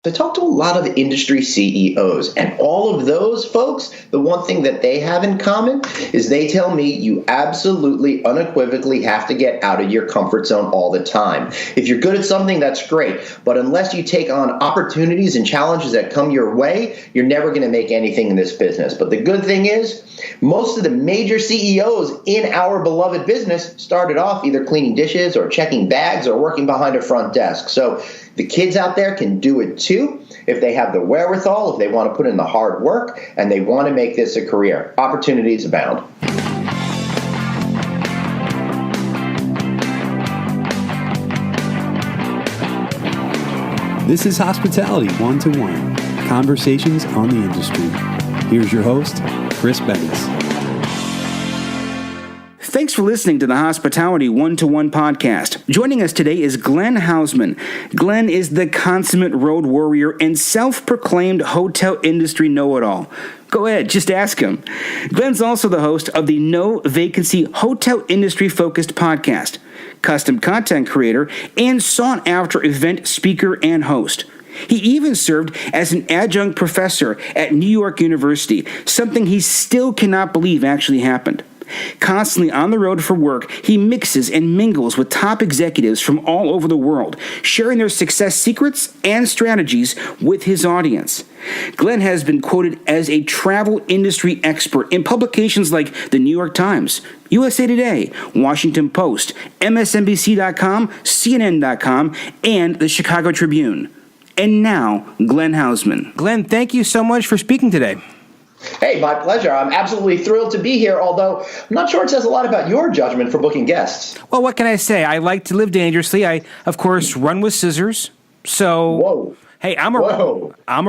I talk to a lot of industry CEOs, and all of those folks, the one thing that they have in common is they tell me you absolutely, unequivocally have to get out of your comfort zone all the time. If you're good at something, that's great, but unless you take on opportunities and challenges that come your way, you're never going to make anything in this business. But the good thing is, most of the major CEOs in our beloved business started off either cleaning dishes or checking bags or working behind a front desk. So the kids out there can do it too if they have the wherewithal, if they want to put in the hard work, and they want to make this a career. Opportunities abound. This is Hospitality One-to-One, conversations on the industry. Here's your host, Chris Bennis. Thanks for listening to the Hospitality One-to-One podcast. Joining us today is Glenn Haussman. Glenn is the consummate road warrior and self-proclaimed hotel industry know-it-all. Go ahead, just ask him. Glenn's also the host of the No Vacancy hotel industry-focused podcast, custom content creator, and sought-after event speaker and host. He even served as an adjunct professor at New York University, something he still cannot believe actually happened. Constantly on the road for work, he mixes and mingles with top executives from all over the world, sharing their success secrets and strategies with his audience. Glenn has been quoted as a travel industry expert in publications like the New York Times, USA Today, Washington Post, MSNBC.com, CNN.com, and the Chicago Tribune. And now, Glenn Haussman. Glenn, thank you so much for speaking today. Hey, my pleasure. I'm absolutely thrilled to be here, although I'm not sure it says a lot about your judgment for booking guests. Well, what can I say? I like to live dangerously. I, of course, run with scissors. So, whoa. Hey, I'm a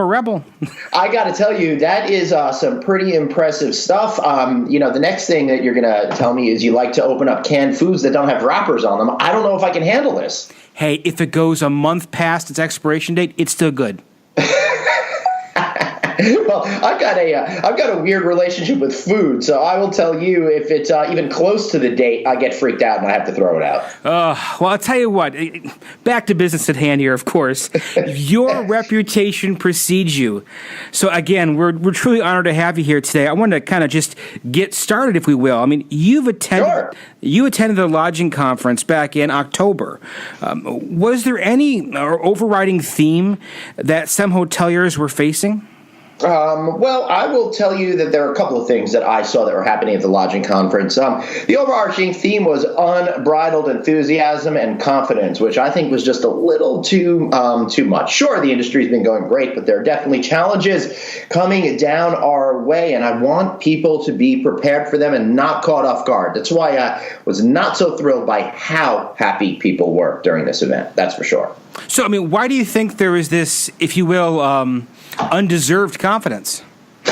rebel. I got to tell you, that is some pretty impressive stuff. The next thing that you're going to tell me is you like to open up canned foods that don't have wrappers on them. I don't know if I can handle this. Hey, if it goes a month past its expiration date, it's still good. Well, I've got a weird relationship with food, so I will tell you if it's even close to the date, I get freaked out and I have to throw it out. Well, I'll tell you what. Back to business at hand here, of course. Your reputation precedes you. So again, we're truly honored to have you here today. I want to kind of just get started, if we will. I mean, you attended the lodging conference back in October. Was there any overriding theme that some hoteliers were facing? Well, I will tell you that there are a couple of things that I saw that were happening at the lodging conference. The overarching theme was unbridled enthusiasm and confidence, which I think was just a little too much. Sure, the industry's been going great, but there are definitely challenges coming down our way, and I want people to be prepared for them and not caught off guard. That's why I was not so thrilled by how happy people were during this event. That's for sure. So, I mean, why do you think there is this, if you will, undeserved confidence?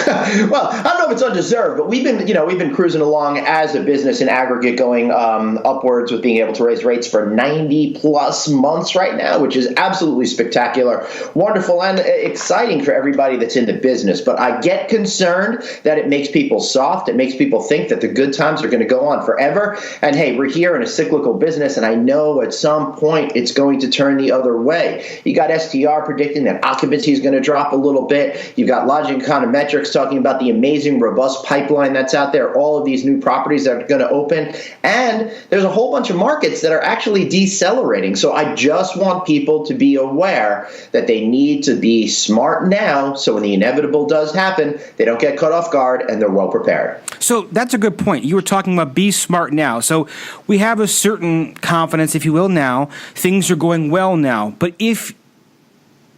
Well, I don't know if it's undeserved, but we've been cruising along as a business in aggregate, going upwards with being able to raise rates for 90 plus months right now, which is absolutely spectacular, wonderful, and exciting for everybody that's in the business. But I get concerned that it makes people soft. It makes people think that the good times are going to go on forever. And hey, we're here in a cyclical business, and I know at some point it's going to turn the other way. You got STR predicting that occupancy is going to drop a little bit. You've got Lodging Econometrics talking about the amazing, robust pipeline that's out there, all of these new properties that are going to open, and there's a whole bunch of markets that are actually decelerating. So I just want people to be aware that they need to be smart now, so when the inevitable does happen, they don't get caught off guard and they're well prepared. So that's a good point. You were talking about be smart now. So we have a certain confidence, if you will, now. Things are going well now. But if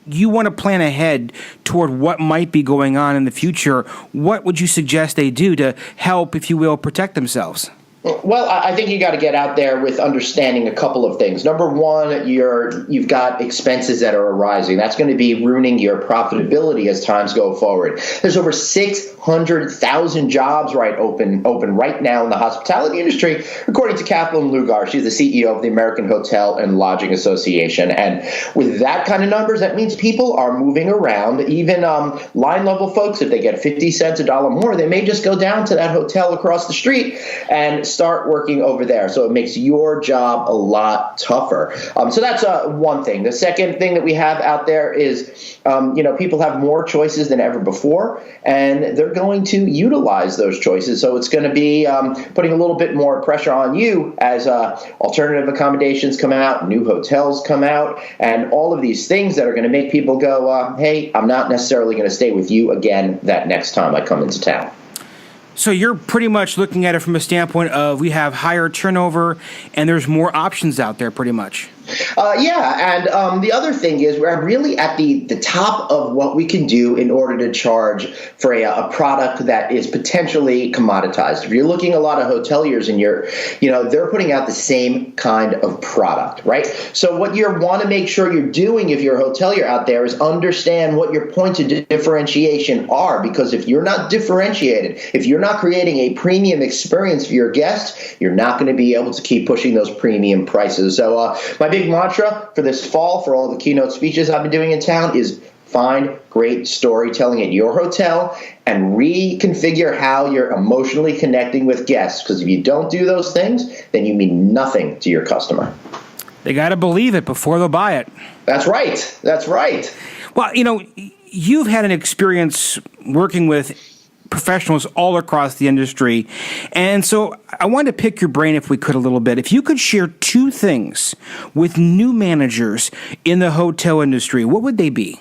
you want to plan ahead toward what might be going on in the future, what would you suggest they do to help, if you will, protect themselves? Well, I think you got to get out there with understanding a couple of things. Number one, you've got expenses that are arising. That's going to be ruining your profitability as times go forward. There's over 600,000 jobs open right now in the hospitality industry, according to Kathleen Lugar. She's the CEO of the American Hotel and Lodging Association. And with that kind of numbers, that means people are moving around. Even line level folks, if they get 50 cents, $1 more, they may just go down to that hotel across the street and start working over there. So it makes your job a lot tougher. So that's one thing. The second thing that we have out there is, people have more choices than ever before, and they're going to utilize those choices. So it's going to be putting a little bit more pressure on you as alternative accommodations come out, new hotels come out, and all of these things that are going to make people go, hey, I'm not necessarily going to stay with you again that next time I come into town. So you're pretty much looking at it from a standpoint of we have higher turnover and there's more options out there pretty much. And the other thing is we're really at the top of what we can do in order to charge for a product that is potentially commoditized. If you're looking at a lot of hoteliers and they're putting out the same kind of product, right? So what you want to make sure you're doing if you're a hotelier out there is understand what your points of differentiation are, because if you're not differentiated, if you're not creating a premium experience for your guests, you're not going to be able to keep pushing those premium prices. So my big mantra for this fall, for all the keynote speeches I've been doing in town, is find great storytelling at your hotel and reconfigure how you're emotionally connecting with guests. Because if you don't do those things, then you mean nothing to your customer. They got to believe it before they'll buy it. That's right. That's right. Well, you've had an experience working with professionals all across the industry. And so I wanted to pick your brain, if we could, a little bit. If you could share two things with new managers in the hotel industry, what would they be?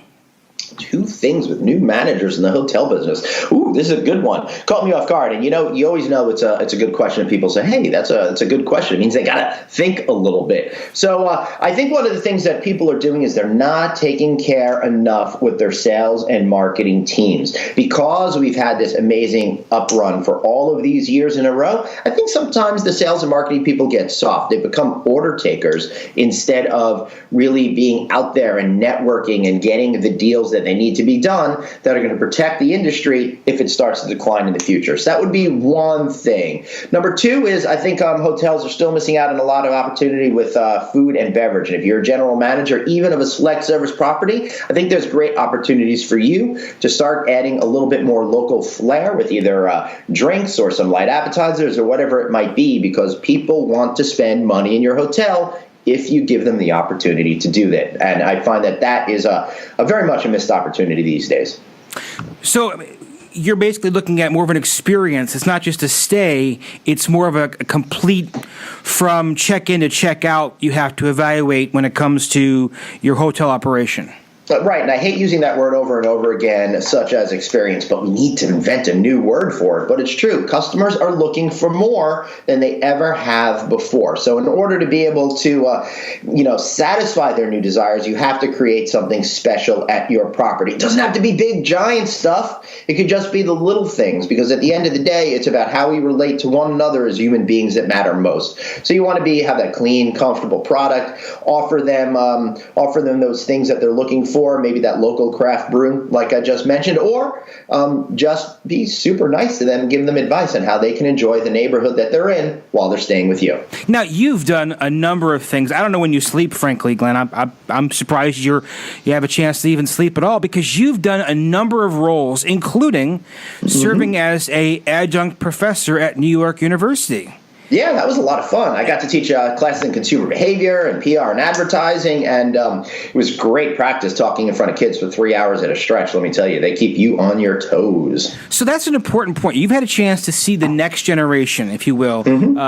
Two things with new managers in the hotel business. Ooh, this is a good one. Caught me off guard. And you always know it's a good question. And people say, hey, it's a good question. It means they got to think a little bit. So I think one of the things that people are doing is they're not taking care enough with their sales and marketing teams. Because we've had this amazing uprun for all of these years in a row, I think sometimes the sales and marketing people get soft. They become order takers instead of really being out there and networking and getting the deals that they need to be done that are going to protect the industry if it starts to decline in the future. So that would be one thing. Number two is I think hotels are still missing out on a lot of opportunity with food and beverage. And if you're a general manager, even of a select service property, I think there's great opportunities for you to start adding a little bit more local flair with either drinks or some light appetizers or whatever it might be, because people want to spend money in your hotel if you give them the opportunity to do that. And I find that is a very much a missed opportunity these days. So you're basically looking at more of an experience. It's not just a stay. It's more of a complete, from check-in to check-out, you have to evaluate when it comes to your hotel operation. Right, and I hate using that word over and over again, such as experience, but we need to invent a new word for it. But it's true. Customers are looking for more than they ever have before. So in order to be able to, satisfy their new desires, you have to create something special at your property. It doesn't have to be big, giant stuff. It could just be the little things, because at the end of the day, it's about how we relate to one another as human beings that matter most. So you want to have that clean, comfortable product, offer them those things that they're looking for. Maybe that local craft brew, like I just mentioned, or just be super nice to them and give them advice on how they can enjoy the neighborhood that they're in while they're staying with you. Now, you've done a number of things. I don't know when you sleep, frankly, Glenn. I'm surprised you have a chance to even sleep at all, because you've done a number of roles, including serving as a adjunct professor at New York University. Yeah, that was a lot of fun. I got to teach classes in consumer behavior and PR and advertising, and it was great practice talking in front of kids for 3 hours at a stretch. Let me tell you, they keep you on your toes. So that's an important point. You've had a chance to see the next generation, if you will,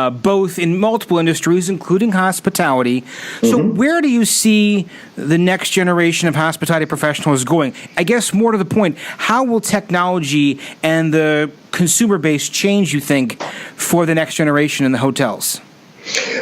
both in multiple industries, including hospitality. So where do you see the next generation of hospitality professionals going? I guess more to the point, how will technology and the consumer base change, you think, for the next generation in the hotels?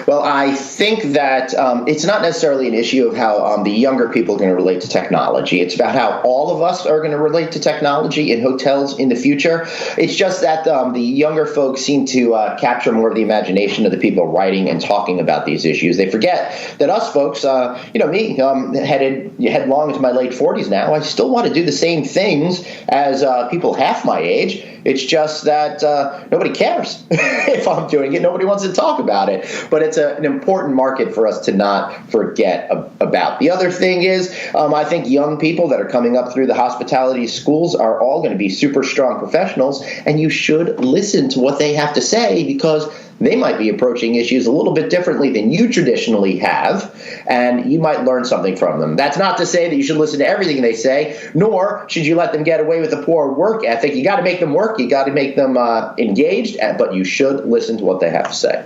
Well, I think that it's not necessarily an issue of how the younger people are going to relate to technology. It's about how all of us are going to relate to technology in hotels in the future. It's just that the younger folks seem to capture more of the imagination of the people writing and talking about these issues. They forget that us folks, me, headed headlong into my late 40s now, I still want to do the same things as people half my age. It's just that nobody cares if I'm doing it. Nobody wants to talk about it. But it's an important market for us to not forget about. The other thing is, I think young people that are coming up through the hospitality schools are all going to be super strong professionals, and you should listen to what they have to say, because They might be approaching issues a little bit differently than you traditionally have, and you might learn something from them. That's not to say that you should listen to everything they say, nor should you let them get away with a poor work ethic. You got to make them work. You got to make them engaged, but you should listen to what they have to say.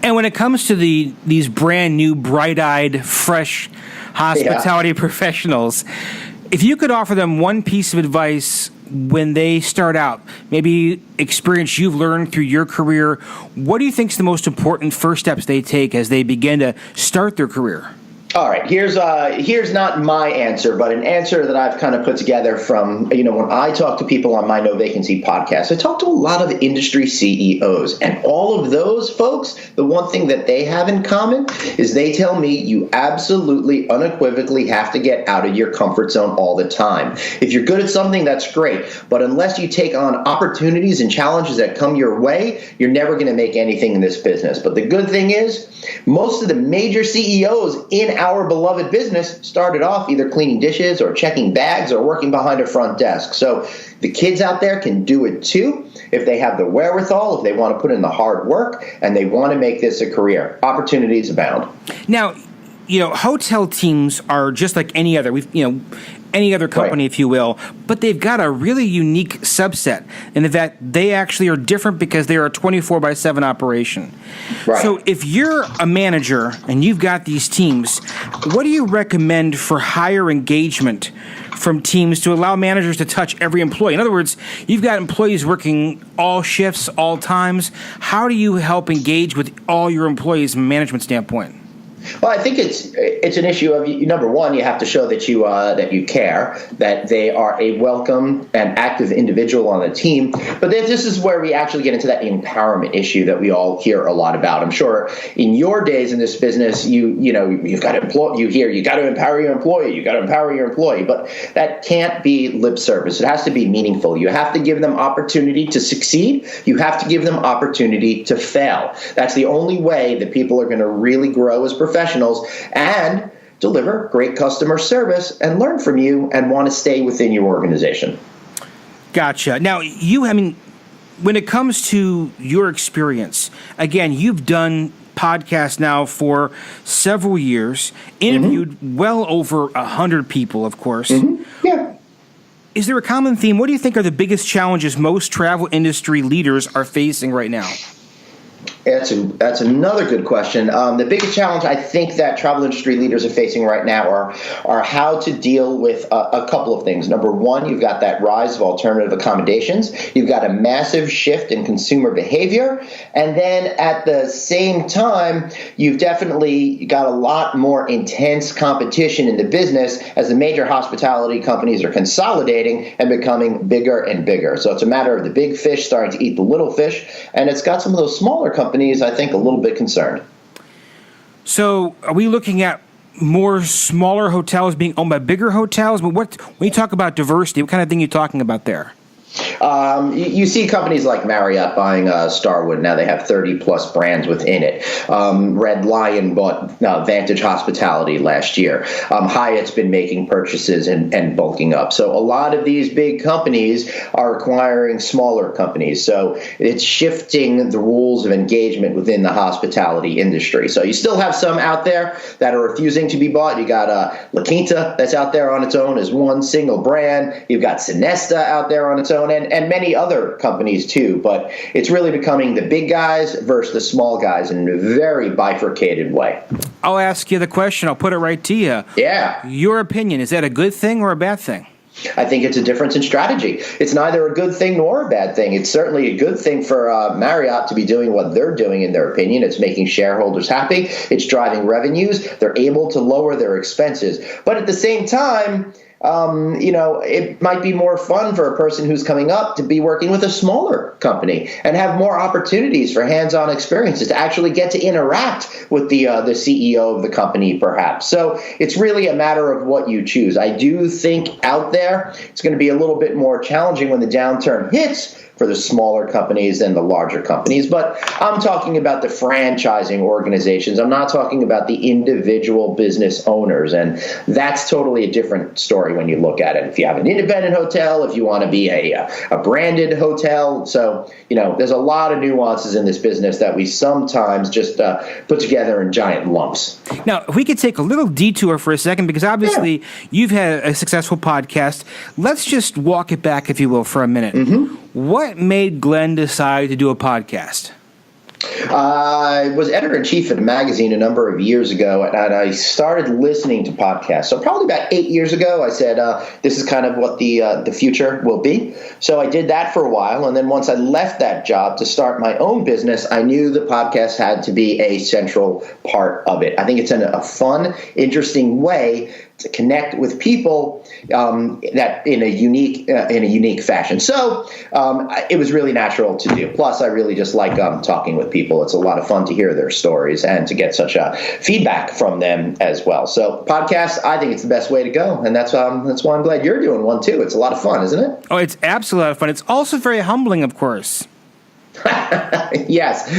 And when it comes to these brand new, bright-eyed, fresh hospitality professionals, if you could offer them one piece of advice when they start out, maybe experience you've learned through your career, what do you think is the most important first steps they take as they begin to start their career? All right, here's not my answer, but an answer that I've kind of put together from, when I talk to people on my No Vacancy podcast, I talk to a lot of industry CEOs, and all of those folks, the one thing that they have in common is they tell me you absolutely, unequivocally have to get out of your comfort zone all the time. If you're good at something, that's great, but unless you take on opportunities and challenges that come your way, you're never going to make anything in this business. But the good thing is, most of the major CEOs in our beloved business started off either cleaning dishes or checking bags or working behind a front desk. So the kids out there can do it too if they have the wherewithal, if they want to put in the hard work, and they want to make this a career. Opportunities abound. Now, hotel teams are just like any other. Any other company, right, if you will, but they've got a really unique subset in that they actually are different because they are a 24/7 operation. Right. So if you're a manager and you've got these teams, what do you recommend for higher engagement from teams to allow managers to touch every employee? In other words, you've got employees working all shifts, all times. How do you help engage with all your employees from a management standpoint? Well, I think it's an issue of, number one, you have to show that you care, that they are a welcome and active individual on the team. But this is where we actually get into that empowerment issue that we all hear a lot about. I'm sure in your days in this business, you've got to you got to empower your employee, you got to empower your employee, but that can't be lip service. It has to be meaningful. You have to give them opportunity to succeed. You have to give them opportunity to fail. That's the only way that people are going to really grow as professionals and deliver great customer service and learn from you and want to stay within your organization. Gotcha. Now, when it comes to your experience, again, you've done podcasts now for several years, interviewed well over 100 people, of course. Mm-hmm. Yeah. Is there a common theme? What do you think are the biggest challenges most travel industry leaders are facing right now? That's another good question. The biggest challenge I think that travel industry leaders are facing right now are how to deal with a couple of things. Number one, you've got that rise of alternative accommodations. You've got a massive shift in consumer behavior. And then at the same time, you've definitely got a lot more intense competition in the business as the major hospitality companies are consolidating and becoming bigger and bigger. So it's a matter of the big fish starting to eat the little fish. And it's got some of those smaller companies, I think, a little bit concerned. So are we looking at more smaller hotels being owned by bigger hotels? But when you talk about diversity, what kind of thing are you talking about there? You see companies like Marriott buying Starwood. Now they have 30-plus brands within it. Red Lion bought Vantage Hospitality last year. Hyatt's been making purchases and bulking up. So a lot of these big companies are acquiring smaller companies. So it's shifting the rules of engagement within the hospitality industry. So you still have some out there that are refusing to be bought. You got La Quinta that's out there on its own as one single brand. You've got Sonesta out there on its own. And many other companies too, but it's really becoming the big guys versus the small guys in a very bifurcated way. I'll ask you the question. I'll put it right to you. Yeah. Your opinion, is that a good thing or a bad thing? I think it's a difference in strategy. It's neither a good thing nor a bad thing. It's certainly a good thing for Marriott to be doing what they're doing, in their opinion. It's making shareholders happy. It's driving revenues. They're able to lower their expenses. But at the same time, it might be more fun for a person who's coming up to be working with a smaller company and have more opportunities for hands-on experiences to actually get to interact with the CEO of the company, perhaps. So it's really a matter of what you choose. I do think out there it's going to be a little bit more challenging when the downturn hits, for the smaller companies than the larger companies. But I'm talking about the franchising organizations. I'm not talking about the individual business owners. And that's totally a different story when you look at it. If you have an independent hotel, if you want to be a branded hotel. So, there's a lot of nuances in this business that we sometimes just put together in giant lumps. Now, if we could take a little detour for a second, because obviously you've had a successful podcast. Let's just walk it back, if you will, for a minute. Mm-hmm. What made Glenn decide to do a podcast? I was editor-in-chief at a magazine a number of years ago, and I started listening to podcasts. So probably about 8 years ago, I said, this is kind of what the future will be. So I did that for a while, and then once I left that job to start my own business, I knew the podcast had to be a central part of it. I think it's a fun, interesting way to connect with people that in a unique fashion. So it was really natural to do. Plus, I really just like talking with people. It's a lot of fun to hear their stories and to get such feedback from them as well. So podcasts, I think it's the best way to go, and that's why I'm glad you're doing one too. It's a lot of fun, isn't it? Oh, it's absolutely a lot of fun. It's also very humbling, of course. Yes,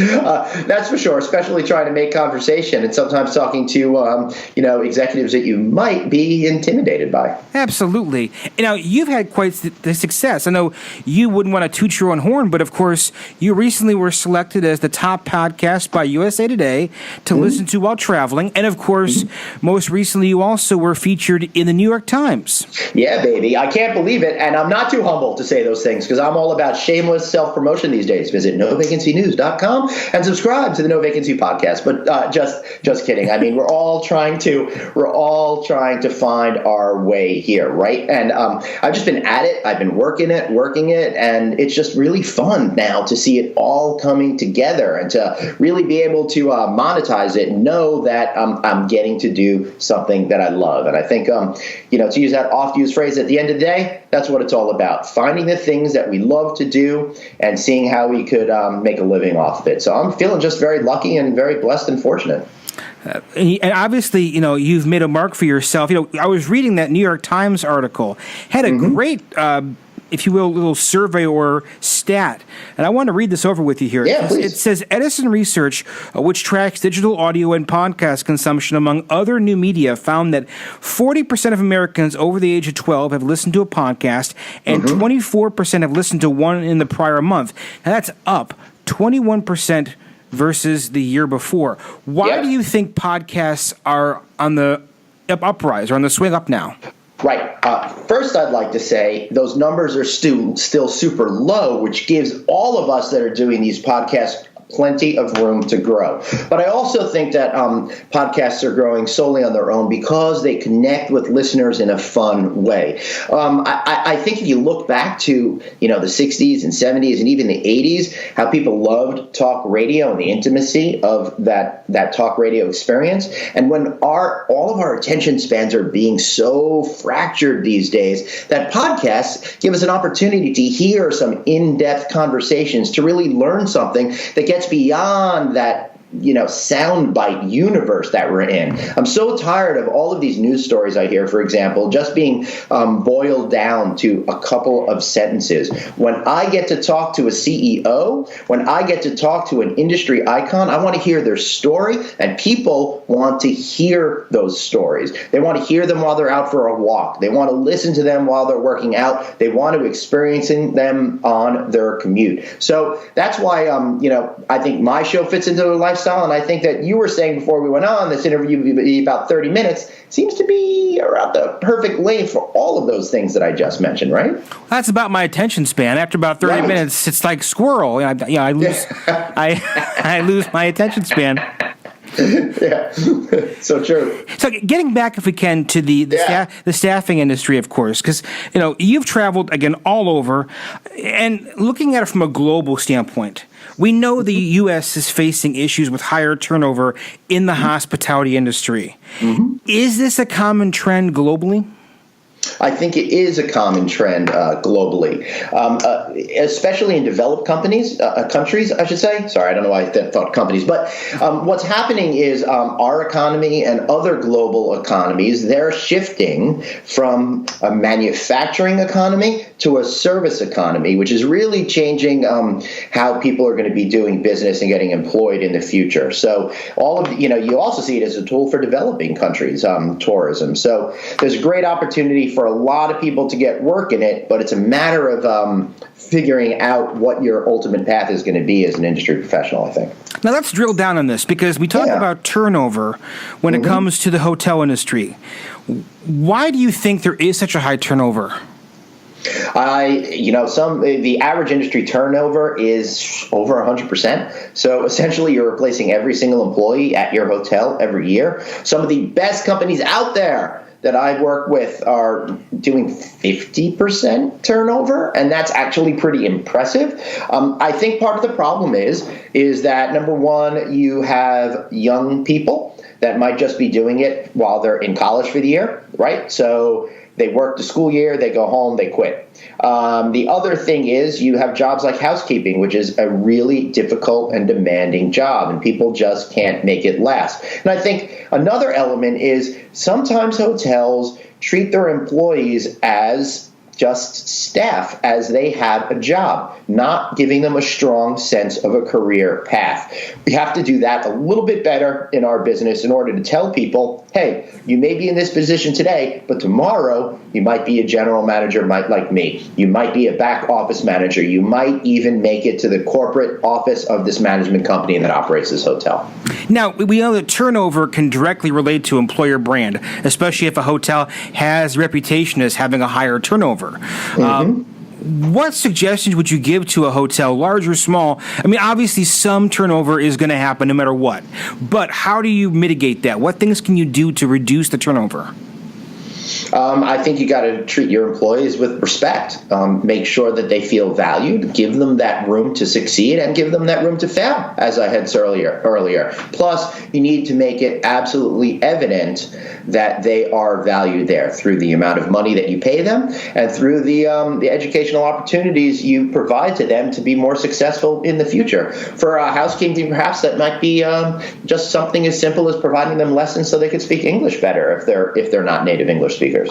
that's for sure, especially trying to make conversation and sometimes talking to, executives that you might be intimidated by. Absolutely. You've had quite the success. I know you wouldn't want to toot your own horn, but of course, you recently were selected as the top podcast by USA Today to listen to while traveling. And of course, most recently, you also were featured in the New York Times. Yeah, baby. I can't believe it. And I'm not too humble to say those things because I'm all about shameless self-promotion these days. Visit NoVacancyNews.com and subscribe to the No Vacancy podcast. But just kidding. I mean, we're all trying to find our way here, right? And I've just been at it. I've been working it, and it's just really fun now to see it all coming together and to really be able to monetize it and know that I'm getting to do something that I love. And I think, to use that oft-used phrase, at the end of the day, that's what it's all about. Finding the things that we love to do and seeing how we could make a living off of it. So I'm feeling just very lucky and very blessed and fortunate. And obviously, you've made a mark for yourself. I was reading that New York Times article, had a great, if you will, little survey or stat. And I want to read this over with you here. Yeah, please. It says Edison Research, which tracks digital audio and podcast consumption among other new media, found that 40% of Americans over the age of 12 have listened to a podcast, and 24% have listened to one in the prior month. Now, that's up 21% versus the year before. Why do you think podcasts are on the uprise or on the swing up now? Right. First, I'd like to say those numbers are still super low, which gives all of us that are doing these podcasts plenty of room to grow. But I also think that podcasts are growing solely on their own because they connect with listeners in a fun way. I think if you look back to, the 60s and 70s and even the 80s, how people loved talk radio and the intimacy of that talk radio experience. And when all of our attention spans are being so fractured these days, that podcasts give us an opportunity to hear some in-depth conversations, to really learn something that gets beyond that soundbite universe that we're in. I'm so tired of all of these news stories I hear, for example, just being boiled down to a couple of sentences. When I get to talk to a CEO, when I get to talk to an industry icon, I want to hear their story, and people want to hear those stories. They want to hear them while they're out for a walk. They want to listen to them while they're working out. They want to experience them on their commute. So that's why, I think my show fits into their lifestyle. And I think that you were saying before we went on, this interview would be about 30 minutes. Seems to be around the perfect length for all of those things that I just mentioned, right? That's about my attention span. After about 30 minutes, it's like squirrel. I lose I lose my attention span. Yeah, so true. So getting back, if we can, to the staffing industry, of course, because you've traveled again all over, and looking at it from a global standpoint, we know the U.S. is facing issues with higher turnover in the hospitality industry. Is this a common trend globally? I think it is a common trend globally, especially in developed countries, I should say. Sorry, I don't know why I thought companies. But what's happening is our economy and other global economies, they're shifting from a manufacturing economy to a service economy, which is really changing how people are going to be doing business and getting employed in the future. So you also see it as a tool for developing countries, tourism. So there's a great opportunity for a lot of people to get work in it, but it's a matter of figuring out what your ultimate path is going to be as an industry professional, I think. Now let's drill down on this, because we talk about turnover when it comes to the hotel industry. Why do you think there is such a high turnover? The average industry turnover is over 100%. So essentially, you're replacing every single employee at your hotel every year. Some of the best companies out there that I work with are doing 50% turnover, and that's actually pretty impressive. I think part of the problem is that, number one, you have young people that might just be doing it while they're in college for the year, right? So they work the school year, they go home, they quit. The other thing is you have jobs like housekeeping, which is a really difficult and demanding job, and people just can't make it last. And I think another element is sometimes hotels treat their employees as just staff, as they have a job, not giving them a strong sense of a career path. We have to do that a little bit better in our business in order to tell people, hey, you may be in this position today, but tomorrow you might be a general manager, like me. You might be a back office manager. You might even make it to the corporate office of this management company that operates this hotel. Now, we know that turnover can directly relate to employer brand, especially if a hotel has a reputation as having a higher turnover. What suggestions would you give to a hotel, large or small? I mean, obviously some turnover is going to happen no matter what, but how do you mitigate that? What things can you do to reduce the turnover? I think you got to treat your employees with respect. Make sure that they feel valued. Give them that room to succeed and give them that room to fail, as I had said earlier. Plus, you need to make it absolutely evident that they are valued there through the amount of money that you pay them and through the educational opportunities you provide to them to be more successful in the future. For housekeeping, perhaps that might be just something as simple as providing them lessons so they could speak English better if they're not native English speakers.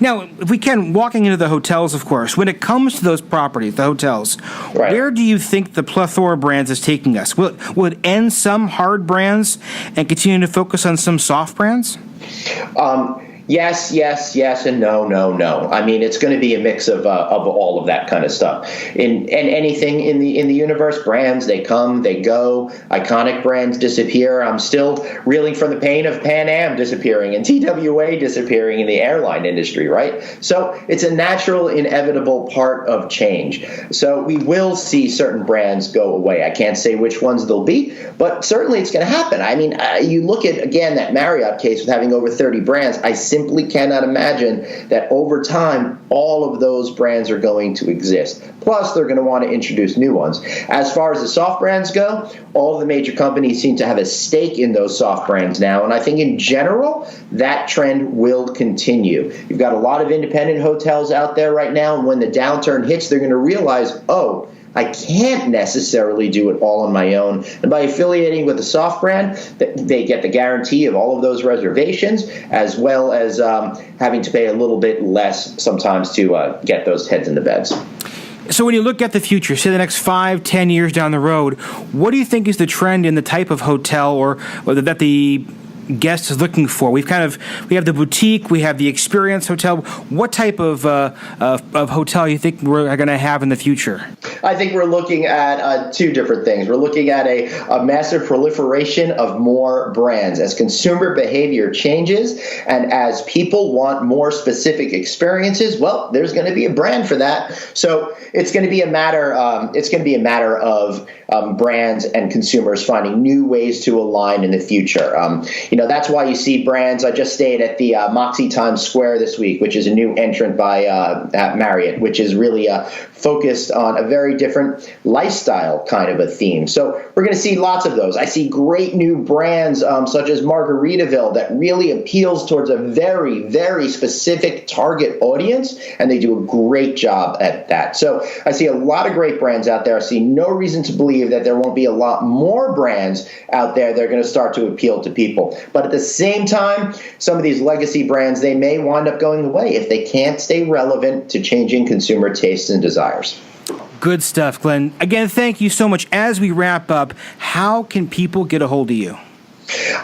Now, if we can, walking into the hotels, of course, when it comes to those properties, the hotels, right, where do you think the plethora brands is taking us? Will it end some hard brands and continue to focus on some soft brands? Yes, and no. I mean, it's going to be a mix of all of that kind of stuff. And anything in the universe, brands, they come, they go. Iconic brands disappear. I'm still reeling from the pain of Pan Am disappearing and TWA disappearing in the airline industry, right? So it's a natural, inevitable part of change. So we will see certain brands go away. I can't say which ones they'll be, but certainly it's going to happen. I mean, you look at, again, that Marriott case with having over 30 brands. I simply cannot imagine that over time all of those brands are going to exist. Plus, they're going to want to introduce new ones. As far as the soft brands go, all of the major companies seem to have a stake in those soft brands now, and I think in general that trend will continue. You've got a lot of independent hotels out there right now, and when the downturn hits, they're going to realize, oh, I can't necessarily do it all on my own. And by affiliating with a soft brand, they get the guarantee of all of those reservations, as well as having to pay a little bit less sometimes to get those heads in the beds. So when you look at the future, say the next 5-10 years down the road, what do you think is the trend in the type of hotel or that the guest is looking for? We have the boutique, we have the experience hotel. What type of hotel you think we're going to have in the future? I think we're looking at two different things. We're looking at a massive proliferation of more brands as consumer behavior changes and as people want more specific experiences. Well, there's going to be a brand for that. So it's going to be a matter. Of brands and consumers finding new ways to align in the future. That's why you see brands. I just stayed at the Moxie Times Square this week, which is a new entrant by Marriott, which is really focused on a very different lifestyle kind of a theme. So we're going to see lots of those. I see great new brands such as Margaritaville that really appeals towards a very, very specific target audience, and they do a great job at that. So I see a lot of great brands out there. I see no reason to believe that there won't be a lot more brands out there that are going to start to appeal to people. But at the same time, some of these legacy brands, they may wind up going away if they can't stay relevant to changing consumer tastes and desires. Good stuff, Glenn. Again, thank you so much. As we wrap up, how can people get a hold of you?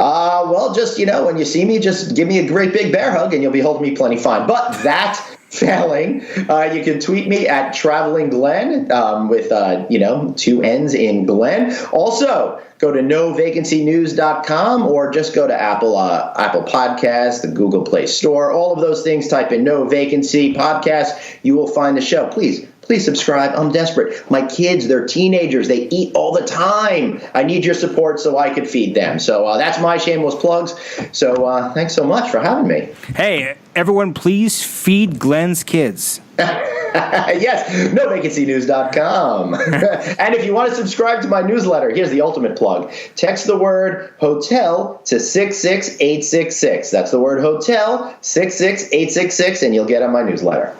Well, just, when you see me, just give me a great big bear hug and you'll be holding me plenty fine. But that failing, you can tweet me at Traveling Glenn with, 2 N's in Glenn. Also, go to novacancynews.com or just go to Apple Podcasts, the Google Play Store, all of those things. Type in No Vacancy Podcast. You will find the show. Please subscribe. I'm desperate. My kids, they're teenagers. They eat all the time. I need your support so I can feed them. So that's my shameless plugs. So thanks so much for having me. Hey, everyone, please feed Glenn's kids. Yes, novacancynews.com. And if you want to subscribe to my newsletter, here's the ultimate plug. Text the word hotel to 66866. That's the word hotel, 66866, and you'll get on my newsletter.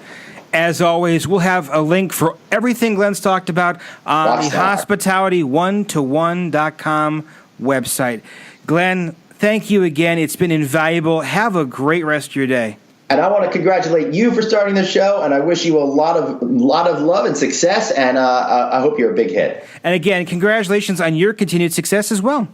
As always, we'll have a link for everything Glenn's talked about on the hospitality1to1.com website. Glenn, thank you again. It's been invaluable. Have a great rest of your day. And I want to congratulate you for starting the show, and I wish you a lot of love and success, and I hope you're a big hit. And again, congratulations on your continued success as well.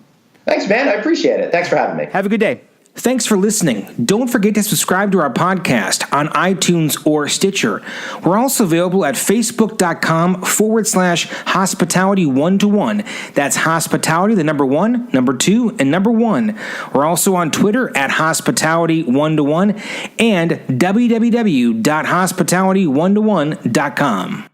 Thanks, man. I appreciate it. Thanks for having me. Have a good day. Thanks for listening. Don't forget to subscribe to our podcast on iTunes or Stitcher. We're also available at facebook.com/hospitality1to1. That's hospitality, the number 1, number 2, and number 1. We're also on Twitter at hospitality1to1 and www.hospitality1to1.com.